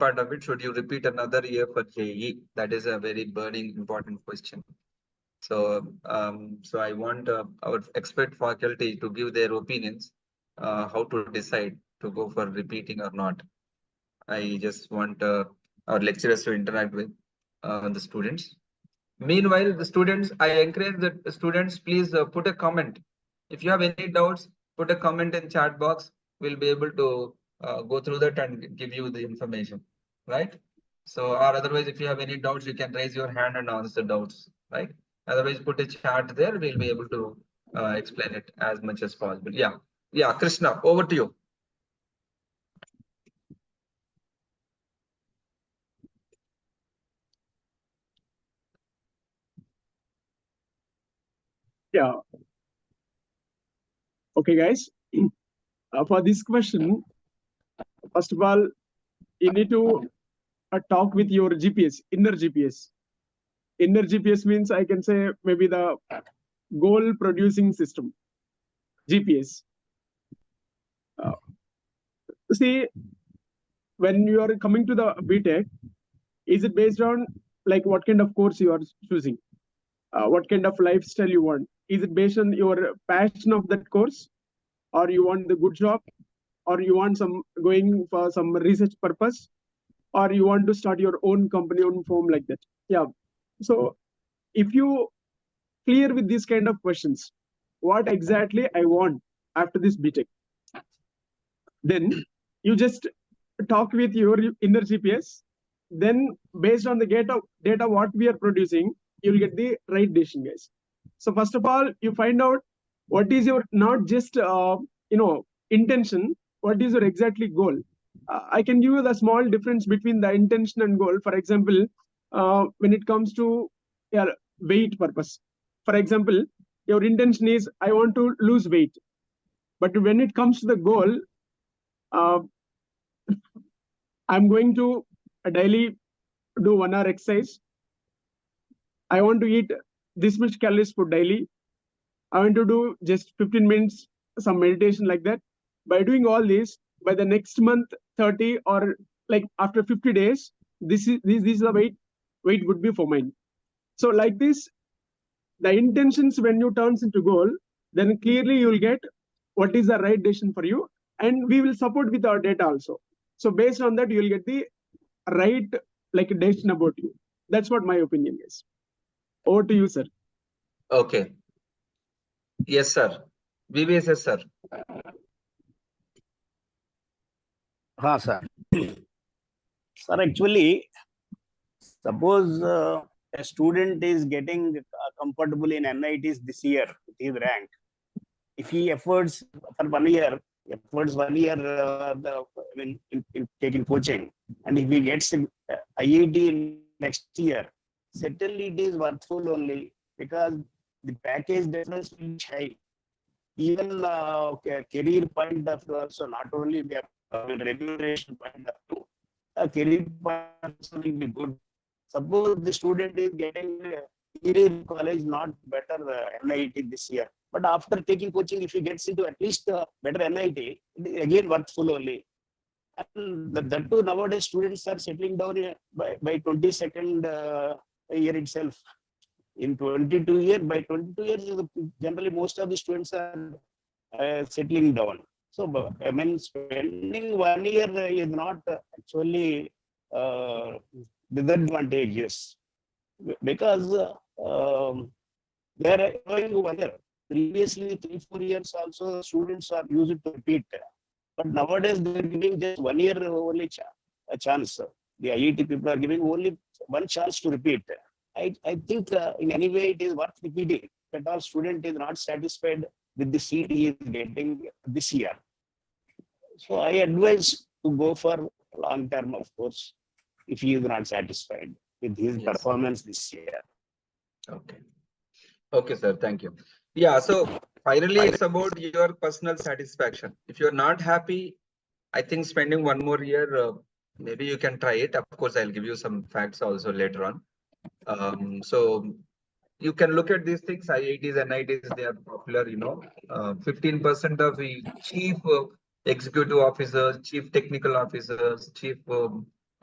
part of it, should you repeat another year for JEE? That is a very burning, important question. So, so I want our expert faculty to give their opinions, how to decide to go for repeating or not. I just want our lecturers to interact with the students. Meanwhile, the students, I encourage the students, please put a comment. If you have any doubts, put a comment in chat box. We'll be able to go through that and give you the information, right? So, or otherwise, if you have any doubts, you can raise your hand and answer doubts, right? Otherwise, put a chat there. We'll be able to explain it as much as possible. Yeah, yeah, Krishna, over to you. Yeah. Okay, guys. For this question, first of all, you need to talk with your GPS, inner GPS. Inner GPS means I can say maybe the goal producing system, GPS. See, when you are coming to the BTech, is it based on like what kind of course you are choosing? What kind of lifestyle you want? Is it based on your passion of that course, or you want the good job, or you want some going for some research purpose, or you want to start your own company, own firm like that? Yeah. So if you clear with these kind of questions, what exactly I want after this BTech, then you just talk with your inner GPS. Then based on the data what we are producing, you'll get the right decision, guys. So first of all, you find out what is your not just intention, what is your exactly goal. I can give you the small difference between the intention and goal. For example, when it comes to weight purpose, for example, your intention is I want to lose weight, but when it comes to the goal, I'm going to daily do 1 hour exercise. I want to eat this much calories for daily. I want to do just 15 minutes, some meditation like that. By doing all this, by the next month, 30 or like after 50 days, this is the weight would be for mine. So like this, the intentions when you turns into goal, then clearly you will get what is the right decision for you, and we will support with our data also. So based on that, you will get the right like decision about you. That's what my opinion is. Over to you, sir. Okay. Yes, sir. VVSS, sir. Sir. Sir, actually, suppose a student is getting comfortable in NITs this year with his rank. If he efforts for 1 year, in taking coaching, and if he gets IIT next year, certainly it is worthful only, because the package difference is high. Even career point of view also, not only the remuneration point of view, career point will be good. Suppose the student is getting career college not better NIT this year, but after taking coaching, if he gets into at least better NIT, it is again worthful only. And that too, nowadays students are settling down by 22nd year itself. In 22 years, by 22 years, generally most of the students are settling down. So, I mean, spending 1 year is not actually disadvantageous, because they are going 1 year. Previously, 3-4 years also students are used to repeat. But nowadays they are giving just 1 year only a chance. The IIT people are giving only one chance to repeat. I think in any way it is worth repeating. But our student is not satisfied with the seat he is getting this year. So I advise to go for long term, of course, if he is not satisfied with his performance this year. Okay. Okay, sir. Thank you. Yeah. So finally, it's about your personal satisfaction. If you're not happy, I think spending 1 more year, maybe you can try it. Of course, I'll give you some facts also later on. So you can look at these things. IITs and NITs, they are popular, 15% of the chief executive officers, chief technical officers, chief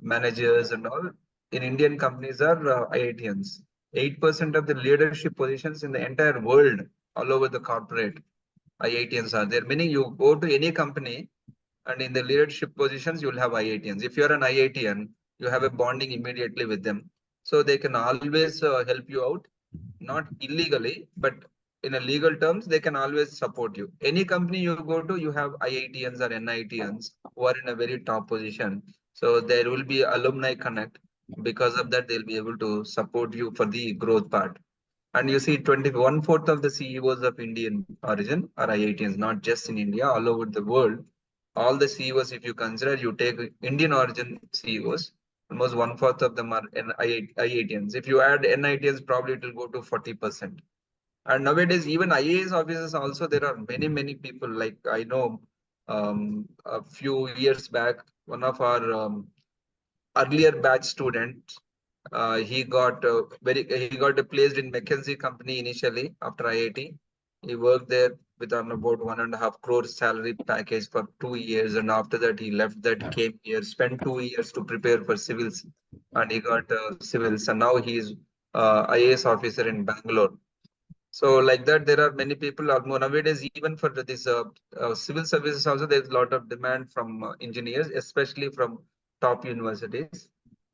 managers and all in Indian companies are IITians. 8% of the leadership positions in the entire world, all over the corporate, IITians are there. Meaning you go to any company and in the leadership positions, you'll have IITians. If you're an IITian, you have a bonding immediately with them. So they can always help you out, not illegally, but in a legal terms, they can always support you. Any company you go to, you have IITians or NITians who are in a very top position. So there will be alumni connect. Because of that, they'll be able to support you for the growth part. And you see 21/4 of the CEOs of Indian origin are IITians, not just in India, all over the world. All the CEOs, if you consider, you take Indian origin CEOs, almost 1/4 of them are IITians. If you add NITians, probably it will go to 40%. And nowadays, even IAS officers also, there are many people. Like I know a few years back, one of our earlier batch students, he got placed in McKinsey company initially after IIT. He worked there with on about 1.5 crore salary package for 2 years, and after that he left that, came here, spent 2 years to prepare for civils, and he got civils, and now he is IAS officer in Bangalore. So like that, there are many people nowadays, even for this civil services also, there's a lot of demand from engineers, especially from top universities.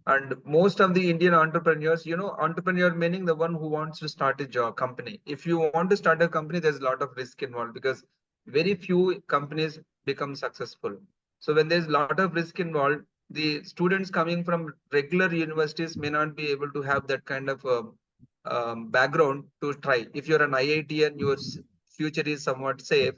And most of the Indian entrepreneurs, entrepreneur meaning the one who wants to start a job company. If you want to start a company, there's a lot of risk involved because very few companies become successful. So when there's a lot of risk involved, the students coming from regular universities may not be able to have that kind of background to try. If you're an IIT and your future is somewhat safe,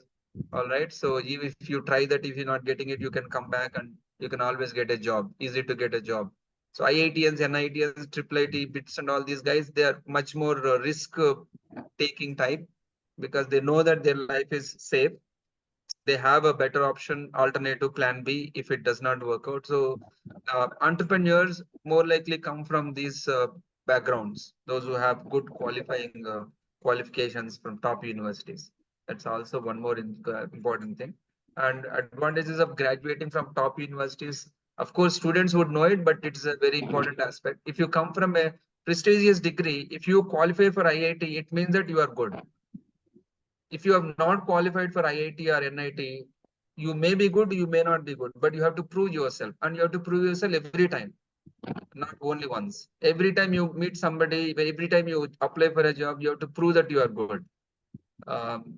all right. So if you try that, if you're not getting it, you can come back and you can always get a job. Easy to get a job. So IITians, NITians, IIIT, BITS, and all these guys, they are much more risk taking type because they know that their life is safe. They have a better option, alternative plan B if it does not work out. So entrepreneurs more likely come from these backgrounds, those who have good qualifying qualifications from top universities. That's also one more important thing. And advantages of graduating from top universities. Of course, students would know it, but it's a very important aspect. If you come from a prestigious degree, if you qualify for IIT, it means that you are good. If you have not qualified for IIT or NIT, you may be good, you may not be good, but you have to prove yourself, and you have to prove yourself every time, not only once. Every time you meet somebody, every time you apply for a job, you have to prove that you are good.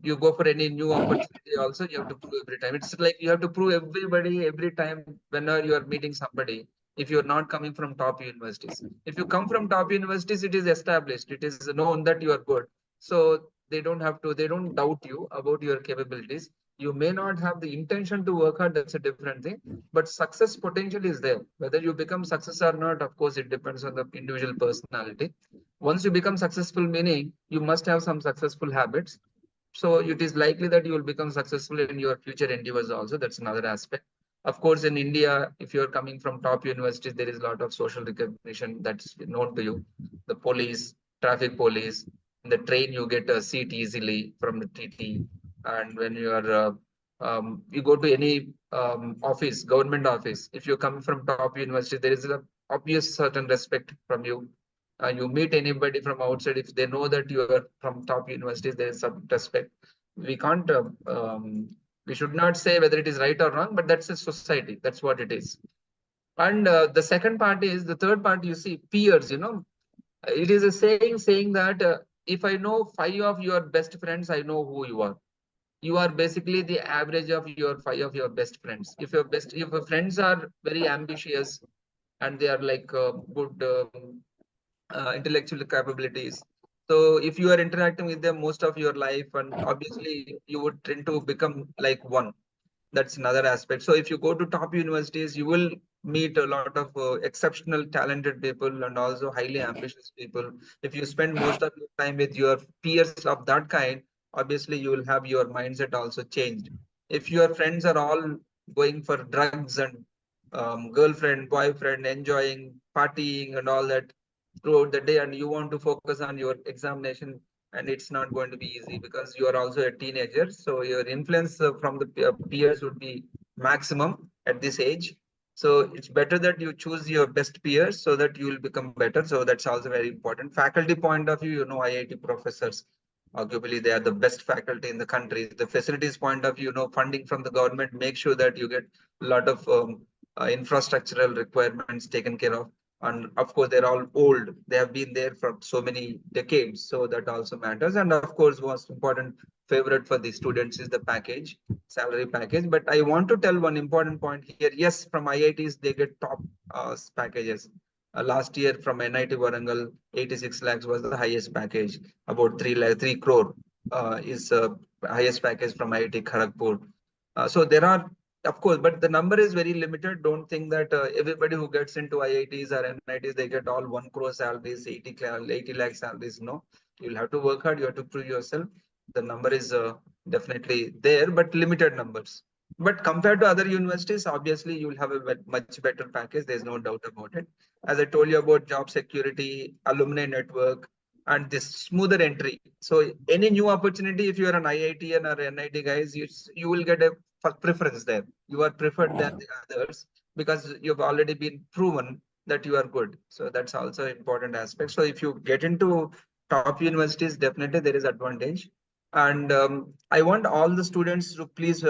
You go for any new opportunity also, you have to prove every time. It's like you have to prove everybody every time whenever you are meeting somebody. If you're not coming from top universities, if you come from top universities, it is established, it is known that you are good. So they don't doubt you about your capabilities. You may not have the intention to work hard, that's a different thing, but success potential is there. Whether you become success or not, of course, it depends on the individual personality. Once you become successful, meaning you must have some successful habits. So it is likely that you will become successful in your future endeavors also. That's another aspect. Of course, in India, if you're coming from top universities, there is a lot of social recognition that's known to you. The police, traffic police, in the train, you get a seat easily from the TT. And when you go to any office, government office, if you're coming from top university, there is an obvious certain respect from you. You meet anybody from outside, if they know that you are from top universities, there is some respect. We can't, we should not say whether it is right or wrong, but that's a society. That's what it is. And the second part is, the third part, you see, peers, it is a saying that if I know 5 of your best friends, I know who you are. You are basically the average of your 5 of your best friends. If your friends are very ambitious and they are like good intellectual capabilities. So if you are interacting with them most of your life, and obviously you would tend to become like one. That's another aspect. So if you go to top universities, you will meet a lot of exceptional talented people and also highly ambitious people. If you spend most of your time with your peers of that kind, obviously you will have your mindset also changed. If your friends are all going for drugs and girlfriend, boyfriend, enjoying, partying and all that throughout the day, and you want to focus on your examination, and it's not going to be easy because you are also a teenager. So your influence from the peers would be maximum at this age. So it's better that you choose your best peers so that you will become better. So that's also very important. Faculty point of view, you know, IIT professors, arguably they are the best faculty in the country. The facilities point of view, you know, funding from the government, make sure that you get a lot of infrastructural requirements taken care of. And of course, they're all old. They have been there for so many decades. So that also matters. And of course, most important favorite for the students is the package, salary package. But I want to tell one important point here. Yes, from IITs, they get top packages. Last year from NIT Warangal, 86 lakhs was the highest package. About 3 crore is highest package from IIT Kharagpur. So there are, of course, but the number is very limited. Don't think that everybody who gets into IITs or NITs, they get all 1 crore salaries, 80 lakh salaries. No, you'll have to work hard. You have to prove yourself. The number is definitely there, but limited numbers. But compared to other universities, obviously you will have a much better package. There's no doubt about it. As I told you about job security, alumni network, and this smoother entry. So any new opportunity, if you are an IIT or NIT guys, you will get a preference there. You are preferred than the others because you've already been proven that you are good. So that's also an important aspect. So if you get into top universities, definitely there is advantage. And I want all the students to please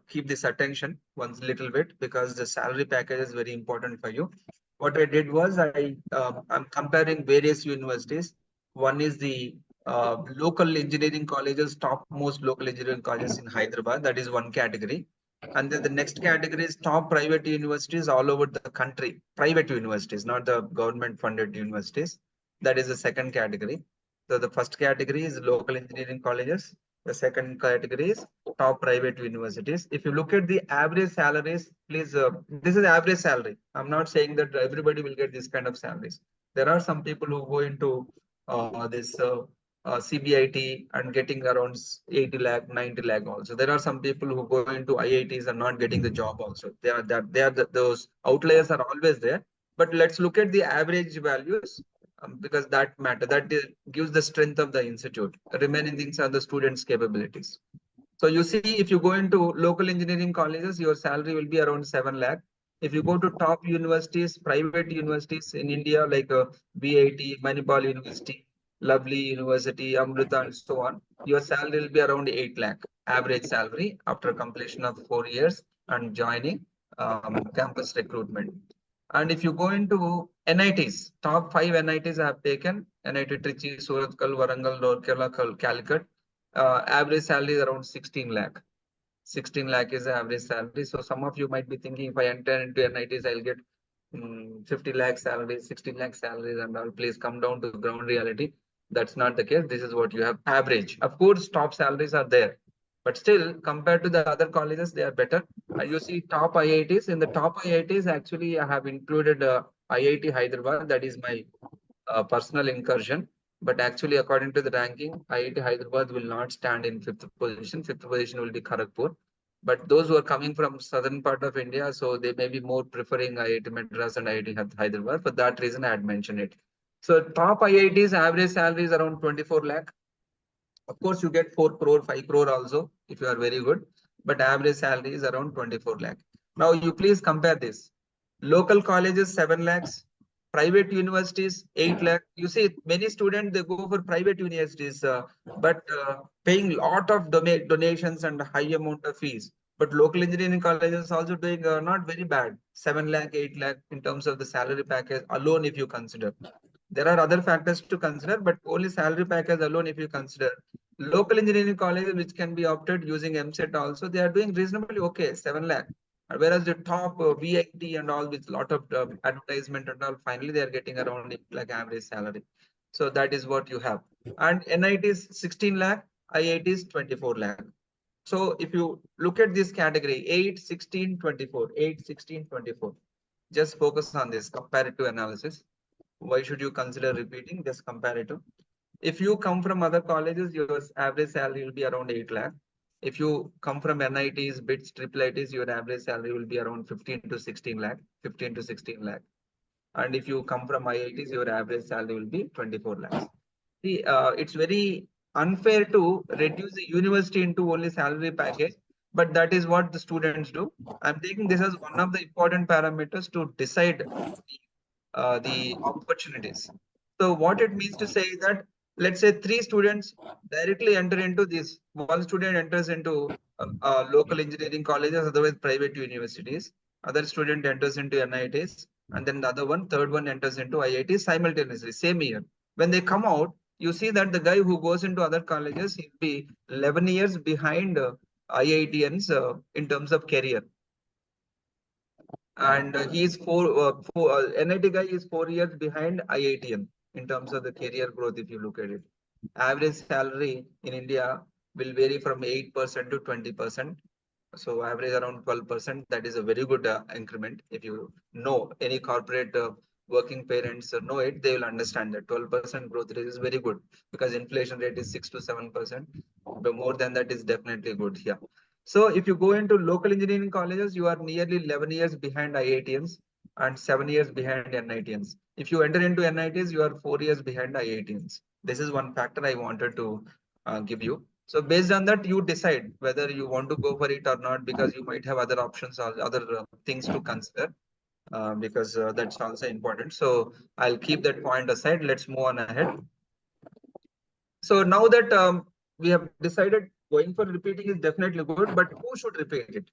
keep this attention once little bit because the salary package is very important for you. What I did was I'm comparing various universities. One is the local engineering colleges, topmost local engineering colleges in Hyderabad. That is one category. And then the next category is top private universities all over the country. Private universities, not the government funded universities. That is the second category. So the first category is local engineering colleges. The second category is top private universities. If you look at the average salaries, please, this is average salary. I'm not saying that everybody will get this kind of salaries. There are some people who go into this CBIT and getting around 80 lakh, 90 lakh also. There are some people who go into IITs and not getting the job also. Those outliers are always there. But let's look at the average values because that matter. That gives the strength of the institute. Remaining things are the students' capabilities. So you see, if you go into local engineering colleges, your salary will be around 7 lakh. If you go to top universities, private universities in India like VIITJEE, Manipal University, Lovely University, Amrita, and so on, your salary will be around 8 lakh average salary after completion of 4 years and joining campus recruitment. And if you go into NITs, top 5 NITs I have taken, NIT Trichy, Surathkal, Warangal, Rourkela, Calicut, average salary is around 16 lakh. 16 lakh is the average salary. So some of you might be thinking if I enter into NITs, I'll get 50 lakh salary, 16 lakh salaries and all. Please come down to ground reality. That's not the case. This is what you have average. Of course, top salaries are there. But still, compared to the other colleges, they are better. And you see top IITs. In the top IITs, actually, I have included IIT Hyderabad. That is my personal incursion. But actually, according to the ranking, IIT Hyderabad will not stand in fifth position. Fifth position will be Kharagpur. But those who are coming from southern part of India, so they may be more preferring IIT Madras and IIT Hyderabad. For that reason, I had mentioned it. So top IITs average salary is around 24 lakh. Of course, you get 4 crore, 5 crore also if you are very good. But average salary is around 24 lakh. Now you please compare this. Local colleges 7 lakhs, private universities 8 lakh. You see, many students they go for private universities, but paying lot of donations and high amount of fees. But local engineering colleges also doing not very bad, 7 lakh, 8 lakh in terms of the salary package alone if you consider. There are other factors to consider, but only salary package alone if you consider. Local engineering colleges which can be opted using MSET also, they are doing reasonably okay, 7 lakh. Whereas the top VIT and all with lot of advertisement and all, finally they are getting around like average salary. So that is what you have. And NIT is 16 lakh, IIT is 24 lakh. So if you look at this category, 8, 16, 24, 8, 16, 24, just focus on this comparative analysis. Why should you consider repeating? Just comparative. If you come from other colleges, your average salary will be around 8 lakh. If you come from NITs, BITS, IIITs, your average salary will be around 15 to 16 lakh, 15 to 16 lakh. And if you come from IITs, your average salary will be 24 lakhs. See, it's very unfair to reduce the university into only salary package. but that is what the students do. I'm taking this as one of the important parameters to decide the opportunities. So what it means to say is that, let's say 3 students directly enter into this. One student enters into local engineering colleges, otherwise private universities. Other student enters into NITs, and then the other one, third one enters into IIT simultaneously, same year. When they come out, you see that the guy who goes into other colleges, he'll be 11 years behind IITians in terms of career. And he is NIT guy is 4 years behind IITM in terms of the career growth. If you look at it, average salary in India will vary from 8% to 20%. So average around 12%. That is a very good increment. If you know any corporate working parents know it, they will understand that 12% growth rate is very good, because inflation rate is 6 to 7%. But more than that is definitely good here. So if you go into local engineering colleges, you are nearly 11 years behind IITians and 7 years behind NITians. If you enter into NITs, you are 4 years behind IITians. This is one factor I wanted to give you. So based on that, you decide whether you want to go for it or not, because you might have other options or other things to consider, because that's also important. So I'll keep that point aside. Let's move on ahead. So now that we have decided going for repeating is definitely good, but who should repeat it?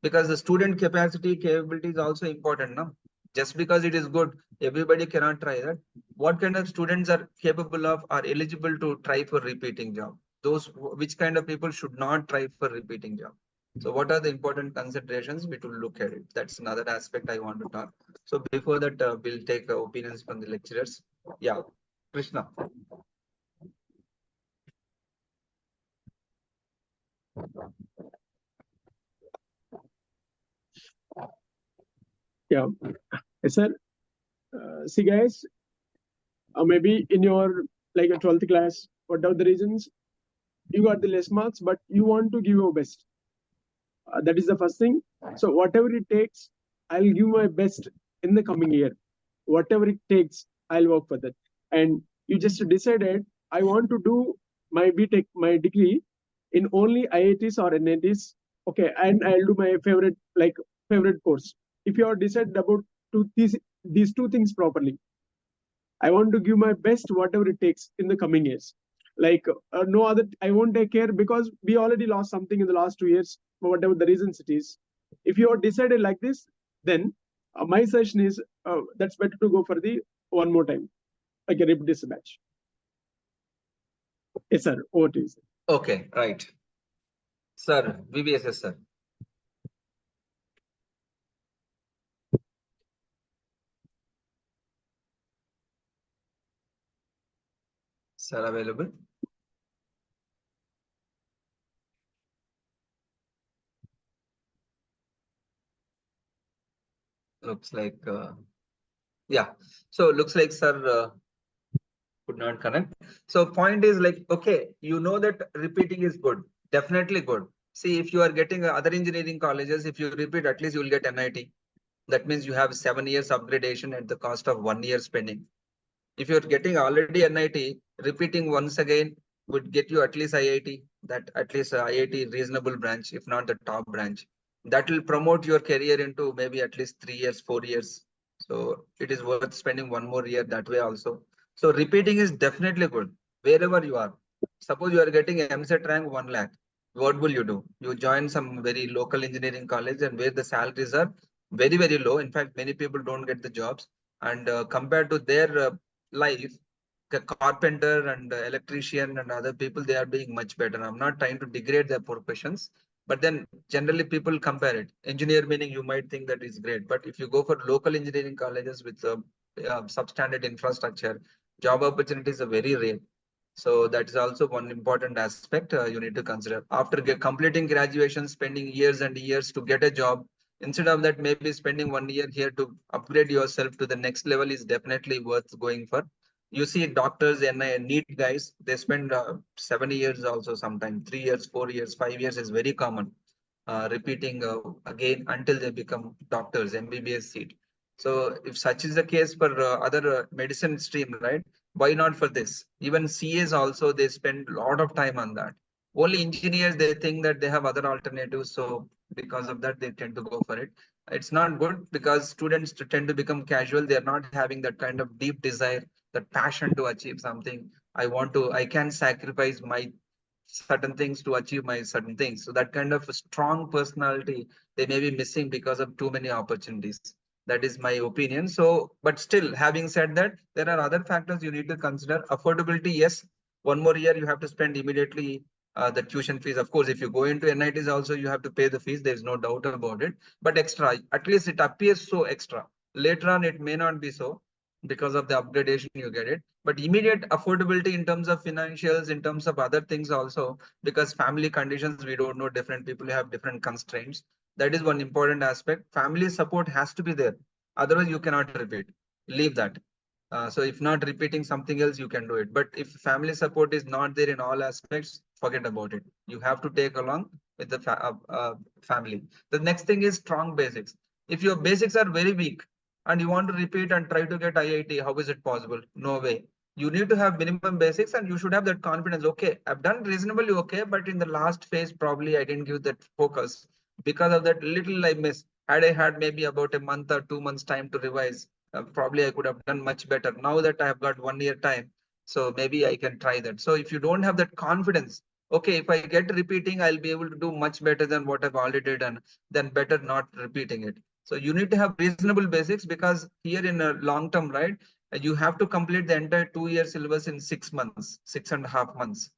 Because the student capacity, capability is also important. No, just because it is good, everybody cannot try that. What kind of students are capable of, are eligible to try for repeating job? Those which kind of people should not try for repeating job? So what are the important considerations? We will look at it. That's another aspect I want to talk. So before that, we'll take opinions from the lecturers. Yeah, Krishna. Yeah, yes, sir. See, guys, maybe in your like a 12th class, whatever the reasons, you got the less marks, but you want to give your best. That is the first thing. So whatever it takes, I'll give my best in the coming year. Whatever it takes, I'll work for that. And you just decided I want to do my BTech, my degree in only IITs or NITs. Okay, and I'll do my favorite course. If you are decided about these two things properly, I want to give my best, whatever it takes in the coming years. Like no other, I won't take care because we already lost something in the last 2 years, for whatever the reasons it is. If you are decided like this, then my suggestion is that's better to go for the one more time, like a repeat this batch. Yes, sir. Over to you, sir. Okay, right. Sir, VBSS, sir. Sir, available? Looks like, yeah. So looks like sir could not connect. So point is like, okay, you know that repeating is good, definitely good. See, if you are getting other engineering colleges, if you repeat, at least you will get NIT. That means you have 7 years upgradation at the cost of 1 year spending. If you're getting already NIT, repeating once again would get you at least IIT, that at least IIT reasonable branch, if not the top branch. That will promote your career into maybe at least 3 years, 4 years. So it is worth spending 1 more year that way also. So repeating is definitely good wherever you are. Suppose you are getting a MSET rank 1 lakh. What will you do? You join some very local engineering college, and where the salaries are very, very low. In fact, many people don't get the jobs. And compared to their life, the carpenter and the electrician and other people, they are being much better. I'm not trying to degrade their professions, but then generally people compare it. Engineer meaning you might think that is great, but if you go for local engineering colleges with substandard infrastructure, job opportunities are very rare. So that is also one important aspect you need to consider. After completing graduation, spending years and years to get a job, instead of that, maybe spending 1 year here to upgrade yourself to the next level is definitely worth going for. You see doctors and NEET guys, they spend 7 years also, sometimes 3 years, 4 years, 5 years is very common. Repeating again until they become doctors, MBBS seat. So if such is the case for other medicine stream, right? Why not for this? Even CAs also, they spend a lot of time on that. Only engineers, they think that they have other alternatives. So because of that, they tend to go for it. It's not good because students tend to become casual. They're not having that kind of deep desire, that passion to achieve something. I can sacrifice my certain things to achieve my certain things. So that kind of a strong personality, they may be missing because of too many opportunities. That is my opinion. So, but still, having said that, there are other factors you need to consider. Affordability, yes. One more year, you have to spend immediately the tuition fees. Of course, if you go into NITs also, you have to pay the fees. There's no doubt about it. But extra, at least it appears so extra. Later on, it may not be so because of the upgradation you get it. But immediate affordability in terms of financials, in terms of other things also, because family conditions, we don't know, different people have different constraints. That is one important aspect. Family support has to be there. Otherwise, you cannot repeat. Leave that. So if not repeating something else, you can do it. But if family support is not there in all aspects, forget about it. You have to take along with the family. The next thing is strong basics. If your basics are very weak and you want to repeat and try to get IIT, how is it possible? No way. You need to have minimum basics and you should have that confidence. Okay, I've done reasonably okay, but in the last phase, probably I didn't give that focus. Because of that little I missed. Had I had maybe about a month or 2 months time to revise, probably I could have done much better. Now that I have got 1 year time, so maybe I can try that. So if you don't have that confidence, okay, if I get repeating, I'll be able to do much better than what I've already done, then better not repeating it. So you need to have reasonable basics because here in a long term, right, you have to complete the entire 2 year syllabus in 6 months, 6.5 months.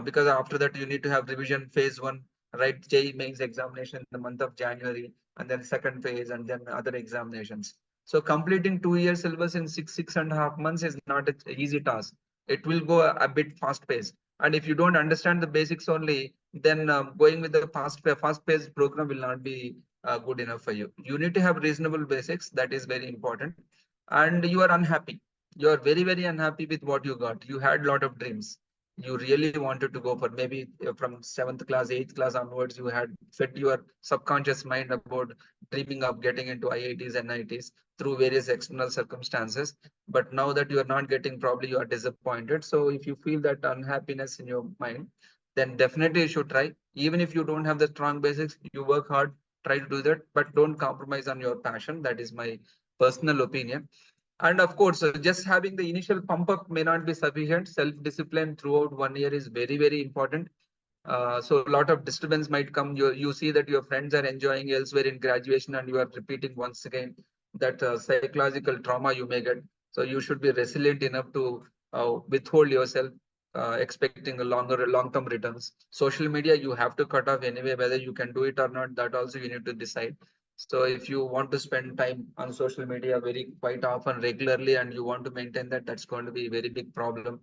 Because after that, you need to have revision phase one, right? JEE mains examination in the month of January, and then second phase, and then other examinations. So completing 2 year syllabus in 6.5 months is not an easy task. It will go a bit fast paced. And if you don't understand the basics only, then going with the fast paced program will not be good enough for you. You need to have reasonable basics. That is very important. And you are unhappy. You are very, very unhappy with what you got. You had a lot of dreams. You really wanted to go for, maybe from 7th class, 8th class onwards, you had fed your subconscious mind about dreaming of getting into IITs and NITs through various external circumstances. But now that you are not getting, probably you are disappointed. So if you feel that unhappiness in your mind, then definitely you should try. Even if you don't have the strong basics, you work hard, try to do that, but don't compromise on your passion. That is my personal opinion. And of course, just having the initial pump up may not be sufficient. Self-discipline throughout 1 year is very, very important. So a lot of disturbance might come. You see that your friends are enjoying elsewhere in graduation and you are repeating once again. That psychological trauma you may get. So you should be resilient enough to withhold yourself, expecting a long-term returns. Social media, you have to cut off anyway, whether you can do it or not. That also you need to decide. So if you want to spend time on social media very quite often, regularly, and you want to maintain that, that's going to be a very big problem.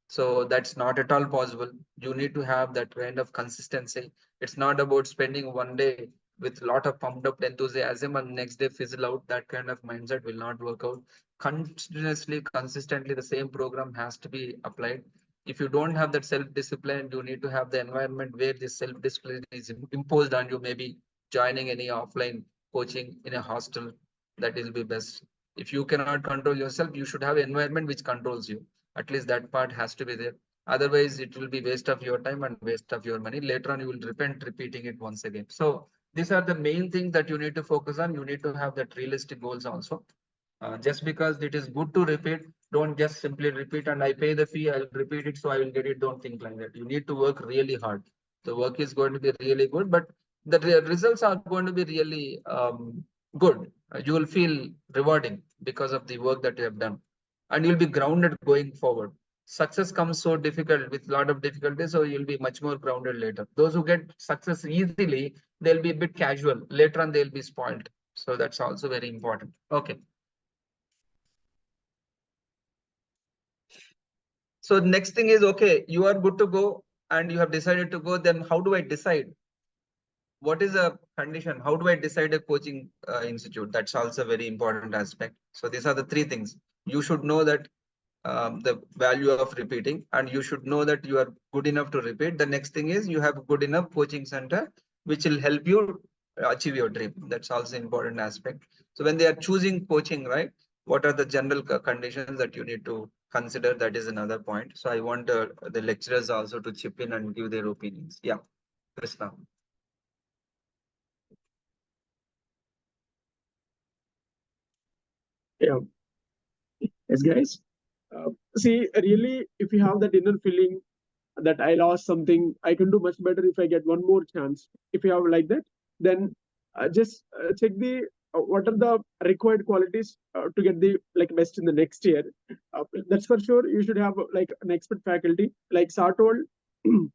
So that's not at all possible. You need to have that kind of consistency. It's not about spending one day with a lot of pumped up enthusiasm and next day fizzle out. That kind of mindset will not work out. Continuously, consistently, the same program has to be applied. If you don't have that self-discipline, you need to have the environment where this self-discipline is imposed on you, maybe joining any offline coaching in a hostel. That will be best. If you cannot control yourself, you should have an environment which controls you. At least that part has to be there. Otherwise, it will be waste of your time and waste of your money. Later on, you will repent repeating it once again. So these are the main things that you need to focus on. You need to have that realistic goals also. Just because it is good to repeat, don't just simply repeat and I pay the fee, I'll repeat it, so I will get it. Don't think like that. You need to work really hard. The work is going to be really good, but the results are going to be really good. You will feel rewarding because of the work that you have done, and you'll be grounded going forward. Success comes so difficult with a lot of difficulties, so you'll be much more grounded later. Those who get success easily, they'll be a bit casual. Later on, they'll be spoiled. So that's also very important. Okay. So next thing is, okay, you are good to go and you have decided to go. Then how do I decide? What is a condition? How do I decide a coaching institute? That's also a very important aspect. So these are the three things. You should know that the value of repeating, and you should know that you are good enough to repeat. The next thing is you have a good enough coaching center, which will help you achieve your dream. That's also an important aspect. So when they are choosing coaching, right, what are the general conditions that you need to consider, that is another point. So I want the lecturers also to chip in and give their opinions. Yeah, Krishna. Yeah. Yes, guys. See, really, if you have that inner feeling that I lost something, I can do much better if I get one more chance. If you have like that, then just check the what are the required qualities to get the like best in the next year. That's for sure. You should have like an expert faculty. Like Sar told, in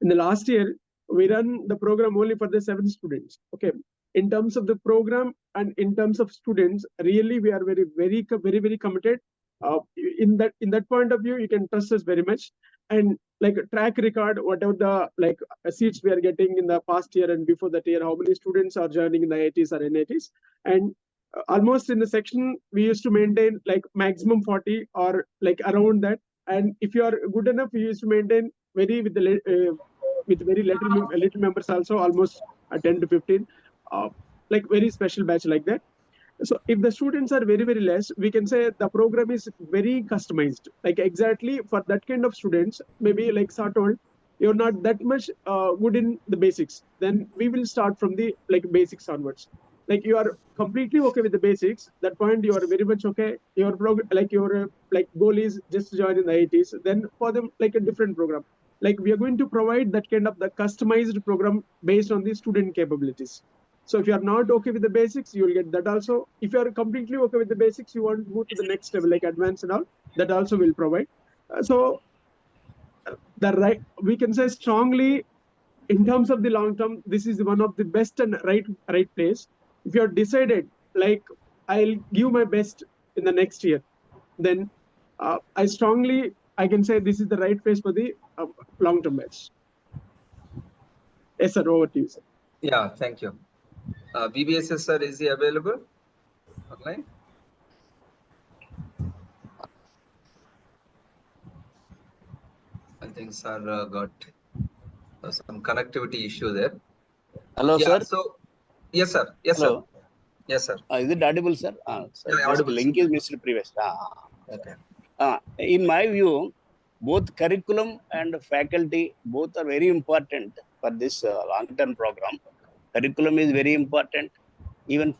the last year we run the program only for the 7 students. Okay, in terms of the program and in terms of students, really we are very committed. In that point of view, you can trust us very much. And like a track record, whatever the like seats we are getting in the past year and before that year, how many students are joining in the IITs or NITs, and almost in the section we used to maintain like maximum 40 or like around that. And if you are good enough, we used to maintain very with very little members also, almost 10 to 15, like very special batch like that. So if the students are very less, we can say the program is very customized, like exactly for that kind of students. Maybe like Sir told, you're not that much good in the basics, then we will start from the like basics onwards. Like you are completely okay with the basics, that point you are very much okay. Your like goal is just to join in the IITs, then for them like a different program. Like we are going to provide that kind of the customized program based on the student capabilities. So if you are not okay with the basics, you will get that also. If you are completely okay with the basics, you want to move to the next level, like advanced and all, that also will provide. The right, we can say strongly, in terms of the long term, this is one of the best and right place. If you are decided, like I'll give my best in the next year, then I can say this is the right place for the long term batch. Yes, sir. Over to you, sir. Yeah, thank you. VBSS sir, is he available online? I think sir got some connectivity issue there. Hello, Yeah, sir. so yes, sir. Yes, Hello. sir. Yes, sir. Is it audible, sir? Sir, Yeah, just audible, link sir. is missed previous. Okay. In my view, both curriculum and faculty both are very important for this long-term program. Curriculum is very important, even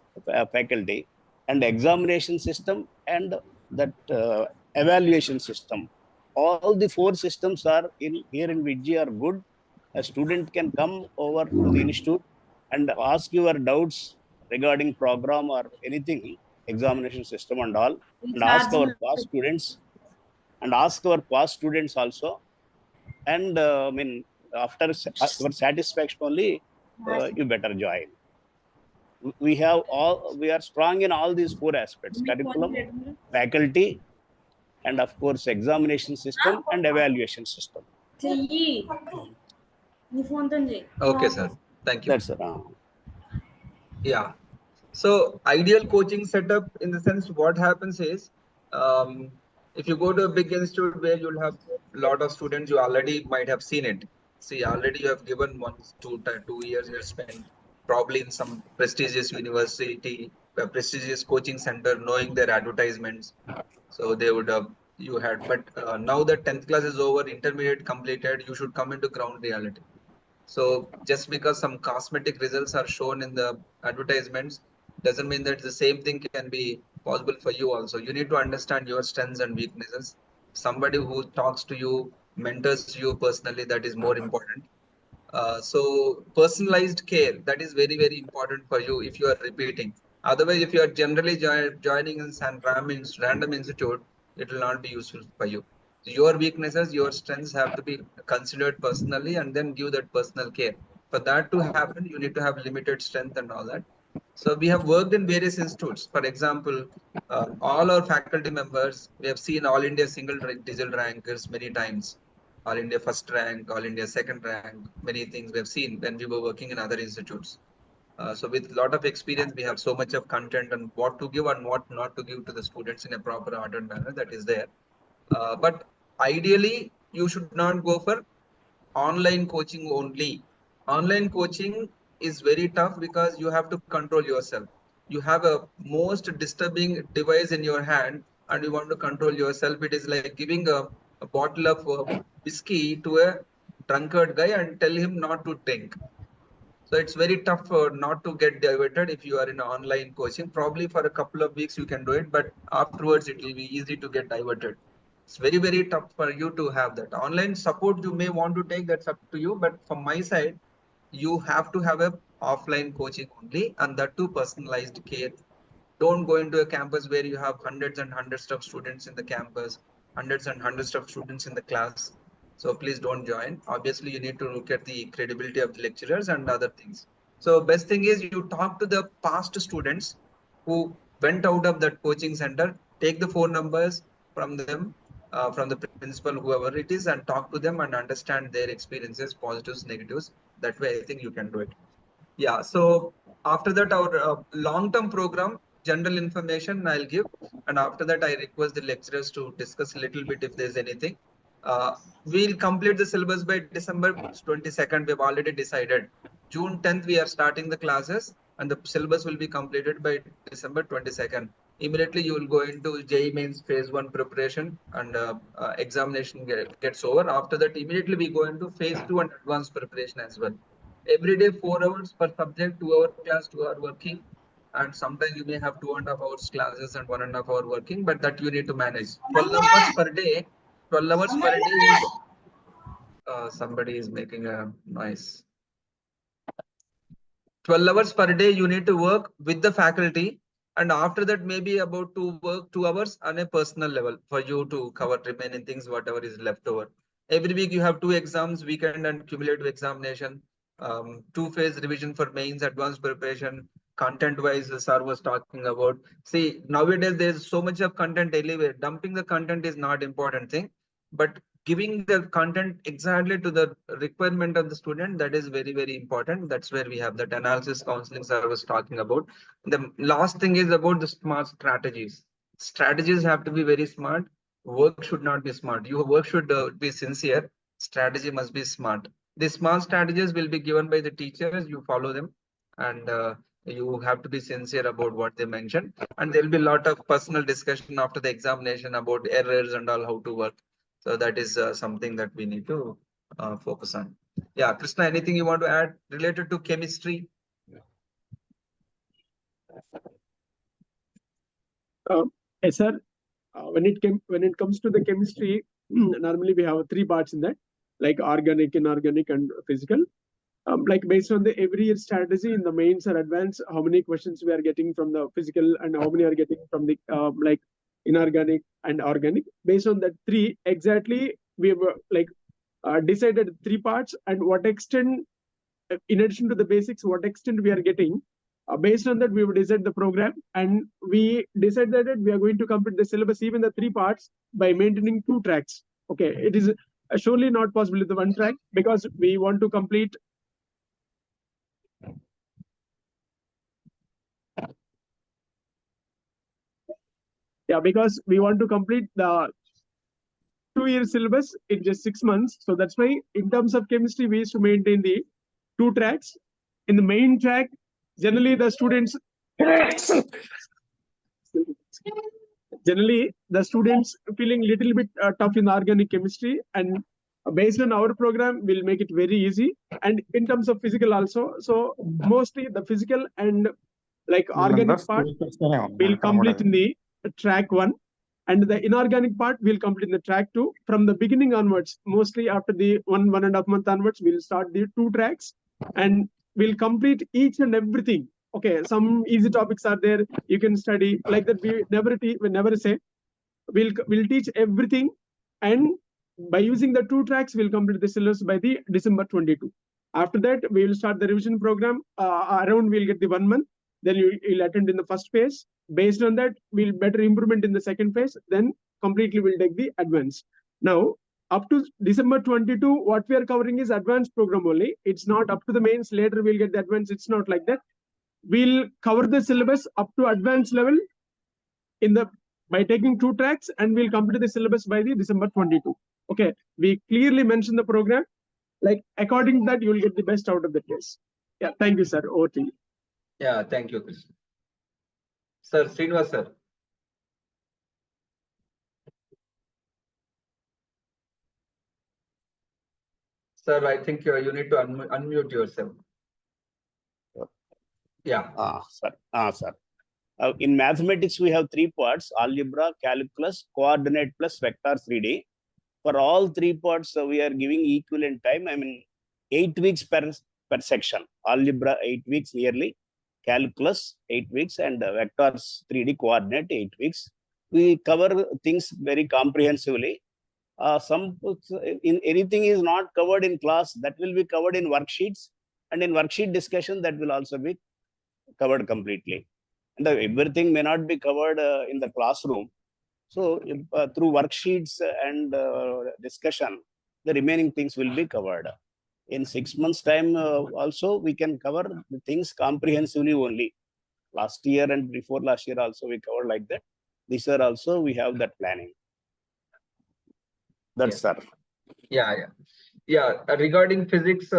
faculty, and examination system and that evaluation system. All the 4 systems are in here in VIITJEE are good. A student can come over to the institute and ask your doubts regarding program or anything, examination system and all, and ask our past students also. And I mean, after your satisfaction only, you better join. We are strong in all these 4 aspects: curriculum, faculty, and of course examination system and evaluation system. Okay, sir. Thank you. That's Yeah. So ideal coaching setup, in the sense, what happens is, if you go to a big institute where you'll have a lot of students, you already might have seen it. See, already you have given 2 years you have spent probably in some prestigious university, a prestigious coaching center, knowing their advertisements. So they would have, you had, but now that 10th class is over, intermediate completed, you should come into ground reality. So just because some cosmetic results are shown in the advertisements doesn't mean that the same thing can be possible for you also. You need to understand your strengths and weaknesses. Somebody who talks to you, mentors you personally, that is more important. So personalized care, that is very important for you if you are repeating. Otherwise, if you are generally joining in some random institute, it will not be useful for you. So your weaknesses, your strengths have to be considered personally, and then give that personal care. For that to happen, you need to have limited strength and all that. So we have worked in various institutes. For example, all our faculty members, we have seen All India single digit rankers many times. All India first rank, All India second rank, many things we have seen when we were working in other institutes. So with a lot of experience, we have so much of content and what to give and what not to give to the students in a proper ordered manner, that is there. But ideally, you should not go for online coaching only. Online coaching is very tough because you have to control yourself. You have a most disturbing device in your hand and you want to control yourself. It is like giving a bottle of whiskey to a drunkard guy and tell him not to drink. So it's very tough not to get diverted if you are in online coaching. Probably for a couple of weeks you can do it, but afterwards it will be easy to get diverted. It's very, very tough for you to have that. Online support you may want to take, that's up to you. But from my side, you have to have a offline coaching only, and that too personalized care. Don't go into a campus where you have hundreds and hundreds of students in the campus, hundreds and hundreds of students in the class. So please don't join. Obviously, you need to look at the credibility of the lecturers and other things. So best thing is you talk to the past students who went out of that coaching center, take the phone numbers from them, from the principal, whoever it is, and talk to them and understand their experiences, positives, negatives. That way, I think you can do it. Yeah. So after that, our long-term program, general information I'll give. And after that, I request the lecturers to discuss a little bit if there's anything. We'll complete the syllabus by December 22nd. We've already decided. June 10th, we are starting the classes and the syllabus will be completed by December 22nd. Immediately, you will go into JEE mains phase 1 preparation and examination gets over. After that, immediately we go into phase 2 and advanced preparation as well. Every day 4 hours per subject, 2 hour class, 2 hour working, and sometimes you may have 2.5 hours classes and 1.5 hour working, but that you need to manage. 12 hours per day. 12 hours per day is somebody is making a noise. 12 hours per day you need to work with the faculty, and after that maybe about 2 hours on a personal level for you to cover remaining things, whatever is left over. Every week you have 2 exams, weekend and cumulative examination, 2-phase revision for mains, advanced preparation. Content wise, the sir was talking about. See, nowadays there's so much of content anyway. Dumping the content is not important thing, but giving the content exactly to the requirement of the student, that is very, very important. That's where we have that analysis counseling sir was talking about. The last thing is about the smart strategies. Strategies have to be very smart. Work should not be smart. Your work should be sincere. Strategy must be smart. The smart strategies will be given by the teachers. You follow them, and you have to be sincere about what they mentioned. And there will be a lot of personal discussion after the examination about errors and all, how to work. So that is something that we need to focus on. Yeah, Krishna, anything you want to add related to chemistry? Yes, sir. When it comes to the chemistry, normally we have 3 parts in that, like organic, inorganic, and physical. Like based on the every year strategy in the mains or advanced, how many questions we are getting from the physical and how many are getting from the like inorganic and organic. Based on that 3 exactly, we have like decided 3 parts and what extent, in addition to the basics, what extent we are getting. Based on that, we will decide the program, and we decided that we are going to complete the syllabus, even the 3 parts, by maintaining 2 tracks. Okay, it is surely not possible with the 1 track because we want to complete. Yeah, because we want to complete the 2-year syllabus in just 6 months. So that's why, in terms of chemistry, we used to maintain the 2 tracks. In the main track, generally the students feeling little bit tough in organic chemistry, and based on our program, we'll make it very easy. And in terms of physical also, so mostly the physical and like organic part will complete in the track 1, and the inorganic part will complete in the track 2. From the beginning onwards, mostly after the 1.5 month onwards, we'll start the 2 tracks and we'll complete each and everything. Okay, some easy topics are there, you can study like that. We never say we'll teach everything, and by using the 2 tracks, we'll complete the syllabus by the December 22. After that, we will start the revision program. Around we'll get the 1 month. Then you'll attend in the first phase. Based on that, we'll better improvement in the second phase. Then completely we'll take the advanced. Now, up to December 22, what we are covering is advanced program only. It's not up to the mains. Later we'll get the advanced. It's not like that. We'll cover the syllabus up to advanced level by taking 2 tracks, and we'll complete the syllabus by the December 22. Okay, we clearly mention the program. Like according to that, you will get the best out of the case. Yeah, thank you, sir. Over to you. Yeah, thank you, Krishna. Sir, Srinivas sir. Sir, I think you need to unmute yourself. Yeah. Sir. In mathematics, we have 3 parts: algebra, calculus, coordinate plus vector 3D. For all 3 parts, we are giving equivalent time. I mean, 8 weeks per section. Algebra 8 weeks nearly, calculus 8 weeks, and vectors 3D coordinate 8 weeks. We cover things very comprehensively. Some in anything is not covered in class, that will be covered in worksheets, and in worksheet discussion that will also be covered completely. And everything may not be covered in the classroom. So through worksheets and discussion, the remaining things will be covered. In 6 months' time, also we can cover the things comprehensively only. Last year and before last year also we covered like that. This year also we have that planning. That's sir. Yeah. Regarding physics,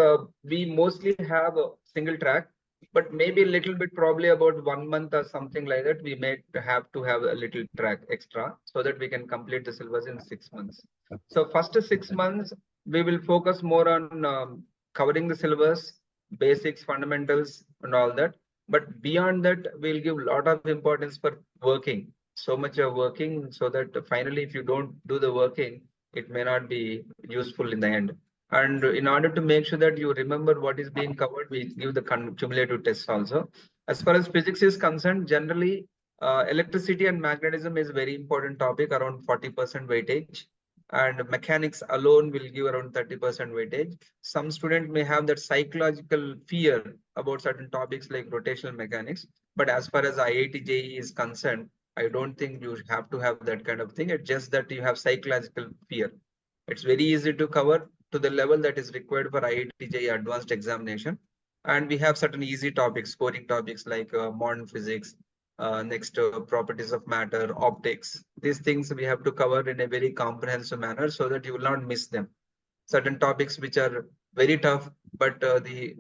we mostly have a single track, but maybe a little bit, probably about 1 month or something like that, we may have to have a little track extra so that we can complete the syllabus in 6 months. So first 6 months, we will focus more on covering the syllabus, basics, fundamentals, and all that. But beyond that, we'll give a lot of importance for working. So much of working, so that finally, if you don't do the working, it may not be useful in the end. And in order to make sure that you remember what is being covered, we give the cumulative tests also. As far as physics is concerned, generally, electricity and magnetism is a very important topic, around 40% weightage. And mechanics alone will give around 30% weightage. Some student may have that psychological fear about certain topics like rotational mechanics. But as far as IITJEE is concerned, I don't think you have to have that kind of thing. It's just that you have psychological fear. It's very easy to cover to the level that is required for IITJEE advanced examination. And we have certain easy topics, scoring topics like modern physics, next properties of matter, optics. These things we have to cover in a very comprehensive manner so that you will not miss them. Certain topics which are very tough, but the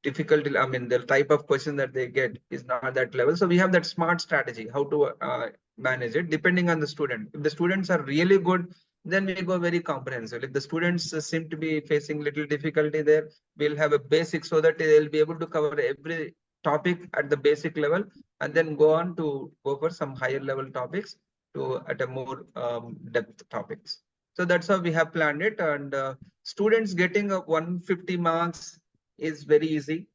difficulty, I mean, the type of question that they get is not that level. So we have that smart strategy, how to manage it depending on the student. If the students are really good, then we go very comprehensive. If the students seem to be facing little difficulty there, we'll have a basic so that they'll be able to cover every topic at the basic level and then go on to go for some higher level topics to at a more depth topics. So that's how we have planned it. And students getting 150 marks is very easy.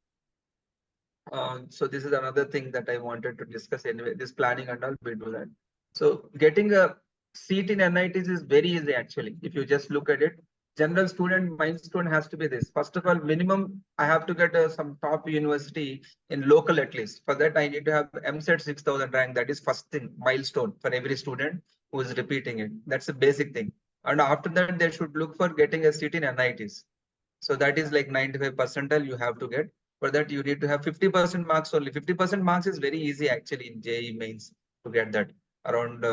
So this is another thing that I wanted to discuss anyway, this planning and all, we do that. So getting a seat in NITs is very easy actually. If you just look at it, general student milestone has to be this. First of all, minimum, I have to get some top university in local at least. For that, I need to have MSET 6000 rank. That is first thing, milestone for every student who is repeating it. That's a basic thing. And after that, they should look for getting a seat in NITs. So that is like 95 percentile you have to get. For that, you need to have 50% marks only. 50% marks is very easy actually in JEE mains to get that. Around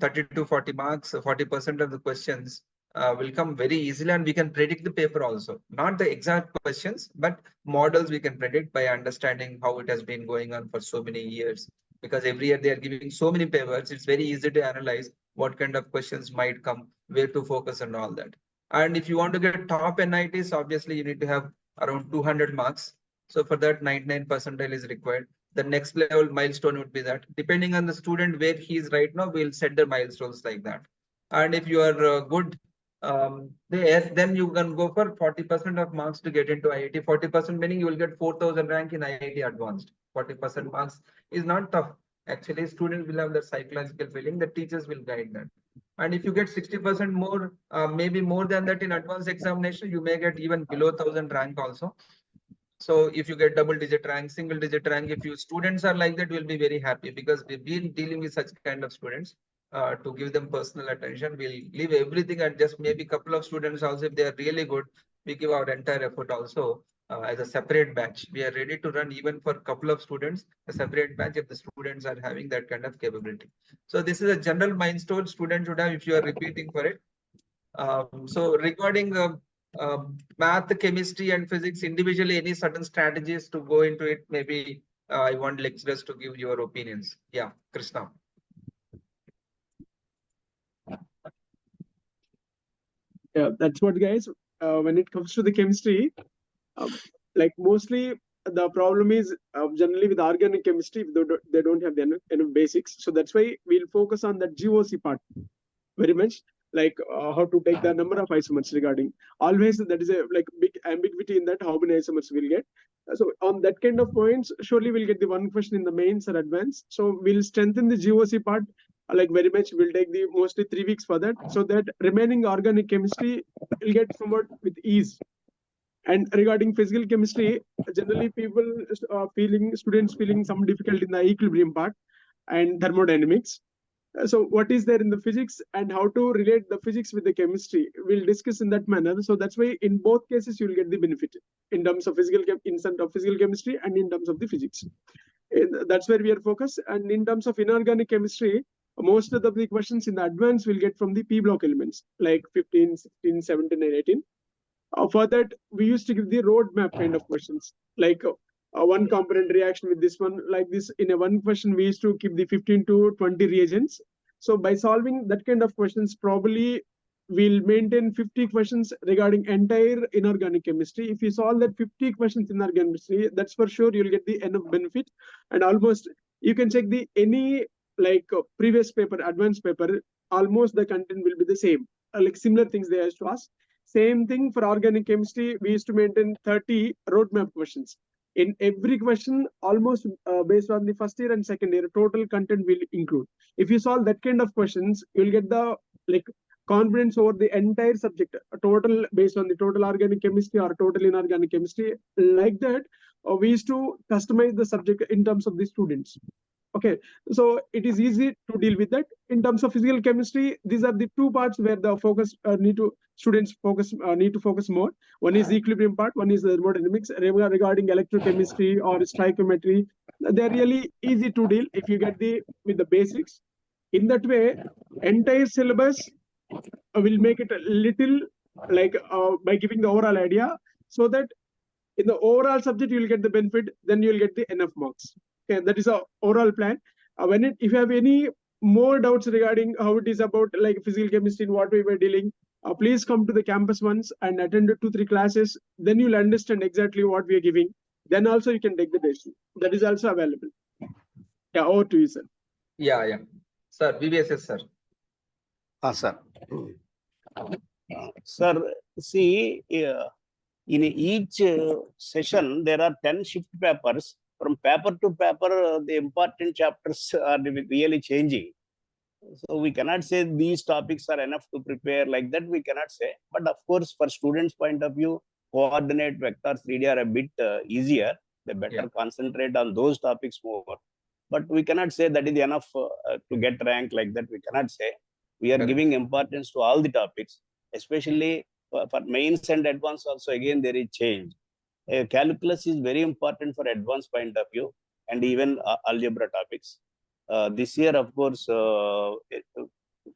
30 to 40 marks, 40% of the questions will come very easily, and we can predict the paper also. Not the exact questions, but models we can predict by understanding how it has been going on for so many years. Because every year they are giving so many papers, it's very easy to analyze what kind of questions might come, where to focus and all that. And if you want to get top NITs, obviously you need to have around 200 marks. So for that, 99 percentile is required. The next level milestone would be that. Depending on the student where he is right now, we'll set the milestones like that. And if you are good there, then you can go for 40% of marks to get into IIT. 40% meaning you will get 4000 rank in IIT advanced. 40% marks is not tough. Actually, students will have the psychological feeling, the teachers will guide that. And if you get 60% more, maybe more than that in advanced examination, you may get even below 1000 rank also. So if you get double digit rank, single digit rank, if you students are like that, we'll be very happy because we've been dealing with such kind of students. To give them personal attention, we'll leave everything and just maybe a couple of students also, if they are really good, we give our entire effort also as a separate batch. We are ready to run even for a couple of students, a separate batch if the students are having that kind of capability. So this is a general milestone students should have if you are repeating for it. So regarding math, chemistry, and physics individually, any certain strategies to go into it? Maybe I want lecturers to give your opinions. Yeah, Krishna. Yeah, that's what, guys. when it comes to the chemistry, like mostly the problem is generally with organic chemistry, they don't have enough basics. So that's why we'll focus on that GOC part very much, like how to take the number of isomers regarding. Always that is a like big ambiguity in that how many isomers we'll get. So on that kind of points, surely we'll get the one question in the mains or advanced. So we'll strengthen the GOC part like very much. We'll take the mostly 3 weeks for that, so that remaining organic chemistry will get somewhat with ease. And regarding physical chemistry, generally people students feeling some difficulty in the equilibrium part and thermodynamics. So what is there in the physics and how to relate the physics with the chemistry, we'll discuss in that manner. So that's why in both cases you will get the benefit in terms of physical chemistry and in terms of the physics. That's where we are focused. And in terms of inorganic chemistry, most of the questions in the advanced will get from the P block elements like 15, 16, 17 and 18. For that, we used to give the roadmap kind of questions, like one component reaction with this one, like this. In a one question, we used to keep the 15 to 20 reagents. So by solving that kind of questions, probably we'll maintain 50 questions regarding entire inorganic chemistry. If you solve that 50 questions in inorganic chemistry, that's for sure you'll get the enough benefit. And almost you can check the any like previous paper, advanced paper, almost the content will be the same. Like similar things they used to ask. Same thing for organic chemistry, we used to maintain 30 roadmap questions. In every question, almost based on the first year and second year, total content will include. If you solve that kind of questions, you'll get the like confidence over the entire subject, total based on the total organic chemistry or total inorganic chemistry. Like that, we used to customize the subject in terms of the students. Okay, so it is easy to deal with that. In terms of physical chemistry, these are the two parts where the focus need to focus more. One is the equilibrium part, one is the thermodynamics. Regarding electrochemistry or stoichiometry, they're really easy to deal if you get with the basics. In that way, entire syllabus will make it a little like by giving the overall idea, so that in the overall subject you will get the benefit, then you will get the enough marks. Okay, that is our overall plan. If you have any more doubts regarding how it is about like physical chemistry and what we were dealing, please come to the campus once and attend 2-3 classes. Then you'll understand exactly what we are giving. Then also you can take the decision. That is also available. Yeah, over to you, sir. Yeah. Sir, VBSS, sir. Sir. Sir, see, in each session, there are 10 shift papers. From paper to paper, the important chapters are really changing. So we cannot say these topics are enough to prepare, like that we cannot say. But of course, for students' point of view, coordinate vectors 3D are a bit easier. They better concentrate on those topics more. But we cannot say that is enough to get rank, like that we cannot say. We are giving importance to all the topics, especially for mains and advanced also. Again, there is change. Calculus is very important for advanced point of view, and even algebra topics. This year, of course, from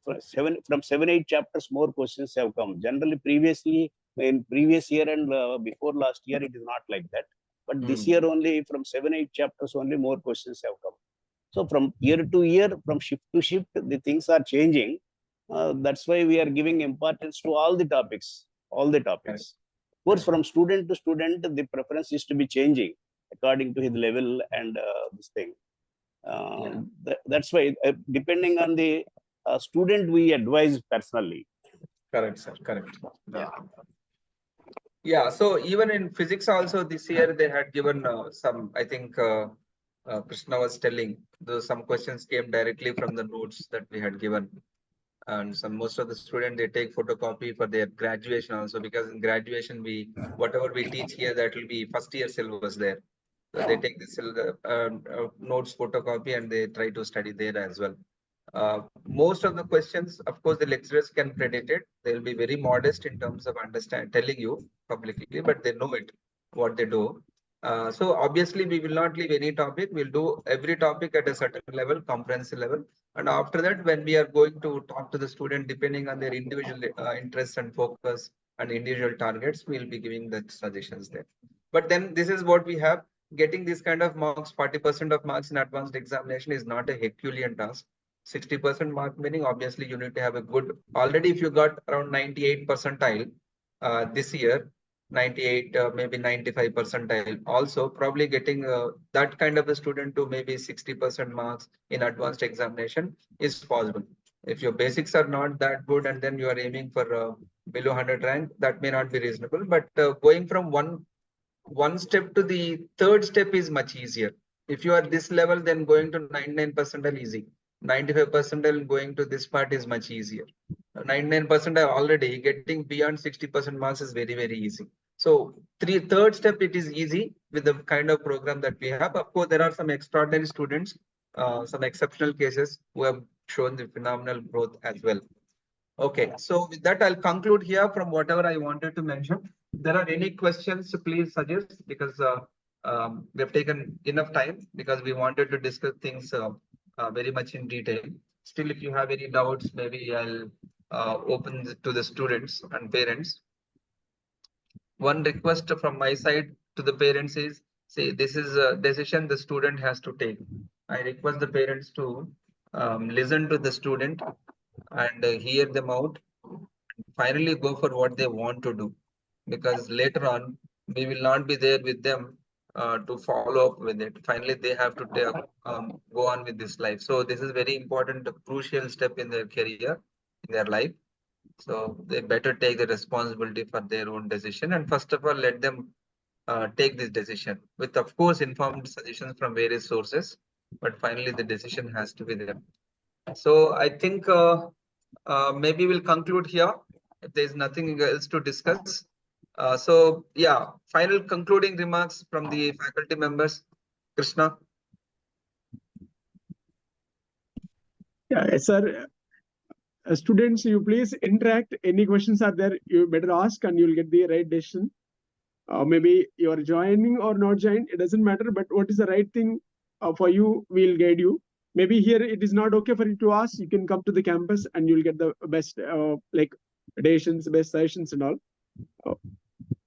7-8 chapters, more questions have come. Generally, previously, in previous year and before last year, it is not like that. But this year only, from 7-8 chapters only, more questions have come. So from year to year, from shift to shift, the things are changing. That's why we are giving importance to all the topics. Of course, from student to student, the preference is to be changing according to his level and this thing. That's why, depending on the student, we advise personally. Correct, sir. Correct. Yeah. So even in physics also this year they had given some. I think Krishna was telling some questions came directly from the notes that we had given. And most of the students, they take photocopy for their graduation also, because in graduation whatever we teach here, that will be first year syllabus there. So they take this notes photocopy and they try to study there as well. Most of the questions, of course, the lecturers can predict it. They will be very modest in terms of telling you publicly, but they know it, what they do. So obviously we will not leave any topic. We'll do every topic at a certain level, comprehensive level. And after that, when we are going to talk to the student, depending on their individual interests and focus and individual targets, we'll be giving the suggestions there. But then this is what we have. Getting this kind of marks, 40% of marks in advanced examination is not a Herculean task. 60% mark meaning obviously you need to have a good, already if you got around 98 percentile, this year, 98, maybe 95 percentile. Also, probably getting that kind of a student to maybe 60% marks in advanced examination is possible. If your basics are not that good and then you are aiming for below 100 rank, that may not be reasonable. But going from one step to the third step is much easier. If you are this level, then going to 99 percentile easy. 95 percentile going to this part is much easier. 99 percentile already getting beyond 60% marks is very, very easy. So third step, it is easy with the kind of program that we have. Of course, there are some extraordinary students, some exceptional cases who have shown the phenomenal growth as well. Okay, so with that, I'll conclude here from whatever I wanted to mention. If there are any questions, please suggest, because we have taken enough time because we wanted to discuss things very much in detail. Still, if you have any doubts, maybe I'll open to the students and parents. One request from my side to the parents is, see, this is a decision the student has to take. I request the parents to listen to the student and hear them out. Finally, go for what they want to do, because later on we will not be there with them to follow up with it. Finally, they have to go on with this life. So this is very important, a crucial step in their career, in their life. So they better take the responsibility for their own decision, and first of all, let them take this decision with, of course, informed suggestions from various sources. But finally, the decision has to be there. So I think maybe we'll conclude here if there's nothing else to discuss. So yeah, final concluding remarks from the faculty members. Krishna. Yeah, yes, sir. Students, you please interact. Any questions are there, you better ask and you'll get the right decision. Maybe you're joining or not joining, it doesn't matter, but what is the right thing for you, we'll guide you. Maybe here it is not okay for you to ask, you can come to the campus and you'll get the best like decisions, best sessions and all.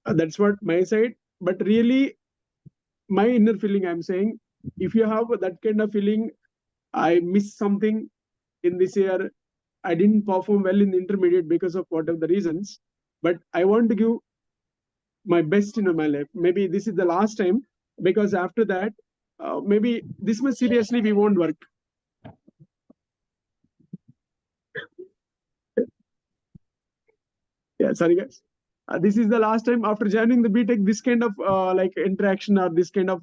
That's what my side. But really, my inner feeling, I'm saying, if you have that kind of feeling, I missed something in this year, I didn't perform well in the intermediate because of whatever the reasons, but I want to give my best in my life. Maybe this is the last time, because after that, maybe this much seriously we won't work. Yeah, sorry guys. This is the last time after joining the BTech, this kind of like interaction or this kind of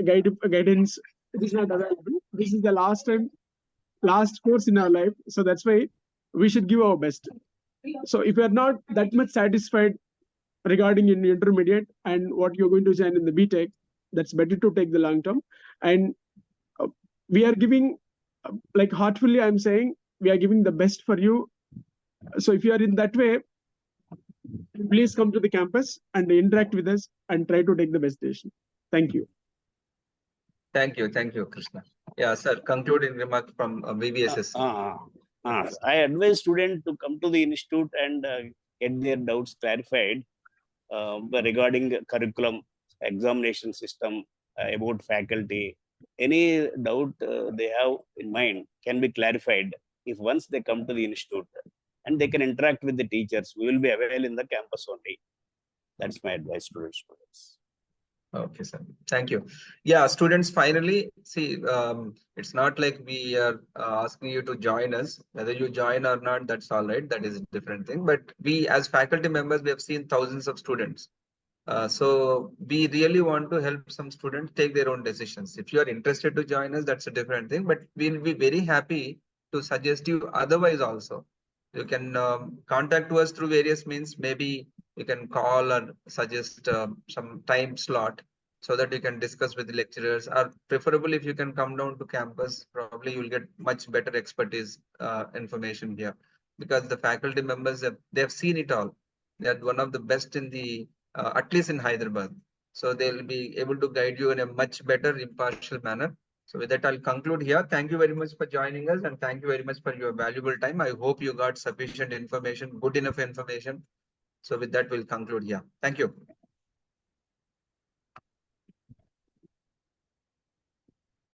guidance, it is not available. This is the last time, last course in our life. So that's why we should give our best. So if you are not that much satisfied regarding in intermediate and what you're going to join in the BTech, that's better to take the long term. And we are giving, like heartfully, I'm saying, we are giving the best for you. So if you are in that way, please come to the campus and interact with us and try to take the best decision. Thank you. Thank you, Krishna. Yeah, sir, concluding remarks from VVSS. I advise students to come to the institute and get their doubts clarified regarding curriculum, examination system, about faculty. Any doubt they have in mind can be clarified if once they come to the institute, and they can interact with the teachers. We will be available in the campus only. That's my advice to the students. Okay, sir. Thank you. Yeah, students, finally, see, it's not like we are asking you to join us. Whether you join or not, that's all right. That is a different thing. But we, as faculty members, we have seen thousands of students. So we really want to help some students take their own decisions. If you are interested to join us, that's a different thing. But we'll be very happy to suggest you otherwise also. You can contact us through various means. Maybe you can call or suggest some time slot so that you can discuss with the lecturers, or preferably if you can come down to campus, probably you will get much better expertise information here, because the faculty members, they have seen it all. They are one of the best in the, at least in Hyderabad. So they will be able to guide you in a much better impartial manner. So with that, I'll conclude here. Thank you very much for joining us, and thank you very much for your valuable time. I hope you got sufficient information, good enough information. So with that, we'll conclude here. Thank you.